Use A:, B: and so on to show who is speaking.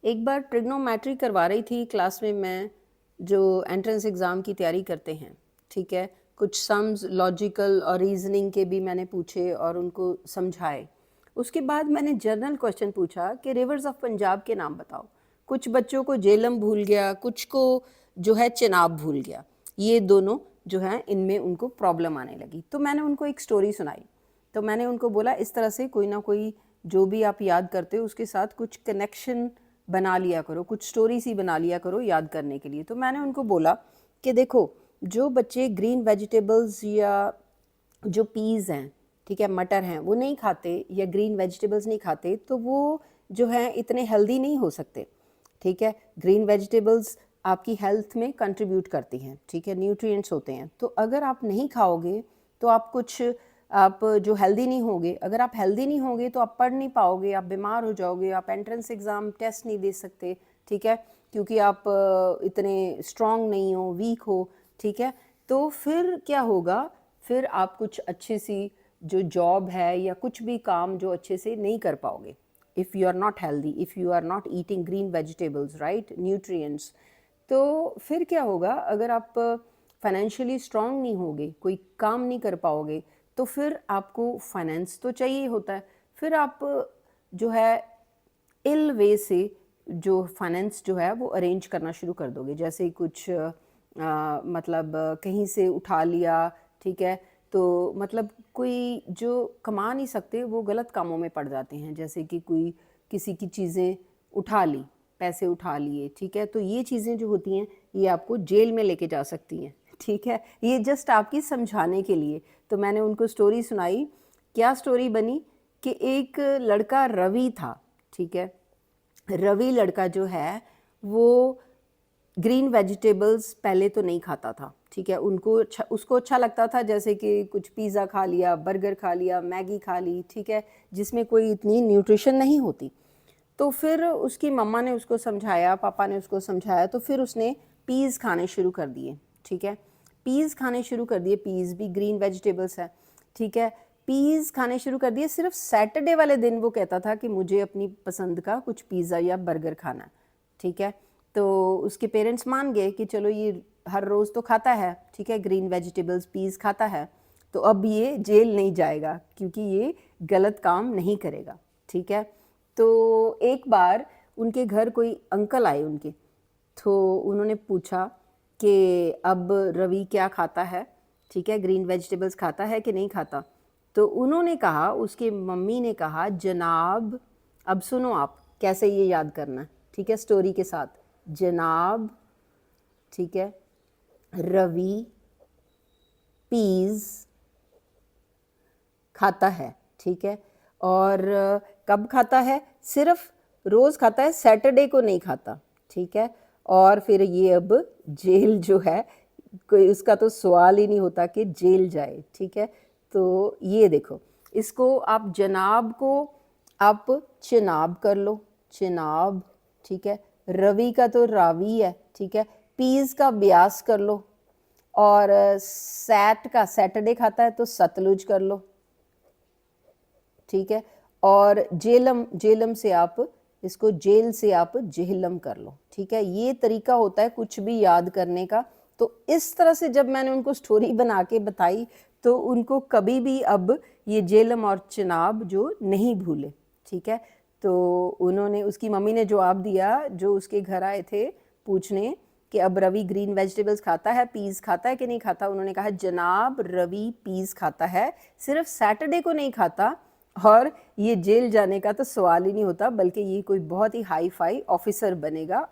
A: एक बार ट्रिग्नोमेट्री करवा रही थी क्लास में मैं, जो एंट्रेंस एग्ज़ाम की तैयारी करते हैं, ठीक है। कुछ सम्स लॉजिकल और रीजनिंग के भी मैंने पूछे और उनको समझाए। उसके बाद मैंने जनरल क्वेश्चन पूछा कि रिवर्स ऑफ पंजाब के नाम बताओ। कुछ बच्चों को झेलम भूल गया, कुछ को जो है चिनाब भूल गया। ये दोनों जो है इनमें उनको प्रॉब्लम आने लगी। तो मैंने उनको एक स्टोरी सुनाई। तो मैंने उनको बोला इस तरह से कोई ना कोई जो भी आप याद करते हो उसके साथ कुछ कनेक्शन बना लिया करो, कुछ स्टोरी सी बना लिया करो याद करने के लिए। तो मैंने उनको बोला कि देखो, जो बच्चे ग्रीन वेजिटेबल्स या जो पीज़ हैं, ठीक है, मटर हैं, वो नहीं खाते या ग्रीन वेजिटेबल्स नहीं खाते, तो वो जो है इतने हेल्दी नहीं हो सकते, ठीक है। ग्रीन वेजिटेबल्स आपकी हेल्थ में कंट्रीब्यूट करती हैं, ठीक है, न्यूट्रिएंट्स होते हैं। तो अगर आप नहीं खाओगे तो आप जो हेल्दी नहीं होगे, अगर आप हेल्दी नहीं होगे तो आप पढ़ नहीं पाओगे, आप बीमार हो जाओगे, आप एंट्रेंस एग्ज़ाम टेस्ट नहीं दे सकते, ठीक है, क्योंकि आप इतने स्ट्रांग नहीं हो, वीक हो, ठीक है। तो फिर क्या होगा, फिर आप कुछ अच्छी सी जो जॉब है या कुछ भी काम जो अच्छे से नहीं कर पाओगे, if you are not healthy, if you are not eating green vegetables, right, nutrients. तो फिर क्या होगा, अगर आप फाइनेंशियली स्ट्रांग नहीं होगे, कोई काम नहीं कर पाओगे, तो फिर आपको फाइनेंस तो चाहिए होता है। फिर आप जो है इल वे से जो फाइनेंस जो है वो अरेंज करना शुरू कर दोगे। जैसे कुछ मतलब कहीं से उठा लिया, ठीक है। तो मतलब कोई जो कमा नहीं सकते वो गलत कामों में पड़ जाते हैं, जैसे कि कोई किसी की चीज़ें उठा ली, पैसे उठा लिए, ठीक है। तो ये चीज़ें जो होती हैं ये आपको जेल में लेके जा सकती हैं, ठीक है। ये जस्ट आपकी समझाने के लिए। तो मैंने उनको स्टोरी सुनाई। क्या स्टोरी बनी कि एक लड़का रवि था, ठीक है। रवि लड़का जो है वो ग्रीन वेजिटेबल्स पहले तो नहीं खाता था, ठीक है। उसको अच्छा लगता था, जैसे कि कुछ पिज़्ज़ा खा लिया, बर्गर खा लिया, मैगी खा ली, ठीक है, जिसमें कोई इतनी न्यूट्रिशन नहीं होती। तो फिर उसकी मम्मा ने उसको समझाया, पापा ने उसको समझाया, तो फिर उसने पीज़ खाने शुरू कर दिए, ठीक है। पीज़ खाने शुरू कर दिए, पीज़ भी ग्रीन वेजिटेबल्स है, ठीक है। पीज़ खाने शुरू कर दिए। सिर्फ सैटरडे वाले दिन वो कहता था कि मुझे अपनी पसंद का कुछ पिज़्ज़ा या बर्गर खाना है, ठीक है। तो उसके पेरेंट्स मान गए कि चलो ये हर रोज़ तो खाता है, ठीक है, ग्रीन वेजिटेबल्स पीज़ खाता है, तो अब ये जेल नहीं जाएगा क्योंकि ये गलत काम नहीं करेगा, ठीक है। तो एक बार उनके घर कोई अंकल आए उनके, तो उन्होंने पूछा कि अब रवि क्या खाता है, ठीक है, ग्रीन वेजिटेबल्स खाता है कि नहीं खाता। तो उन्होंने कहा, उसके मम्मी ने कहा, जनाब, अब सुनो आप कैसे ये याद करना है, ठीक है, स्टोरी के साथ। जनाब, ठीक है, रवि पीज़ खाता है, ठीक है। और कब खाता है, सिर्फ रोज़ खाता है, सैटरडे को नहीं खाता, ठीक है। और फिर ये अब जेल जो है, कोई उसका तो सवाल ही नहीं होता कि जेल जाए, ठीक है। तो ये देखो, इसको आप जनाब को आप चिनाब कर लो, चिनाब, ठीक है। रवि का तो रावी है, ठीक है। पीज़ का ब्यास कर लो, और सैट का सैटरडे खाता है तो सतलुज कर लो, ठीक है। और जेलम, जेलम से आप इसको जेल से आप जेहलम कर लो, ठीक है। ये तरीका होता है कुछ भी याद करने का। तो इस तरह से जब मैंने उनको स्टोरी बना के बताई तो उनको कभी भी अब ये जेलम और चिनाब जो नहीं भूले, ठीक है। तो उन्होंने, उसकी मम्मी ने जवाब दिया, जो उसके घर आए थे पूछने कि अब रवि ग्रीन वेजिटेबल्स खाता है, पीज़ खाता है कि नहीं खाता। उन्होंने कहा, जनाब रवि पीज़ खाता है, सिर्फ सैटरडे को नहीं खाता, और ये जेल जाने का तो सवाल ही नहीं होता, बल्कि ये कोई बहुत ही हाई फाई ऑफिसर बनेगा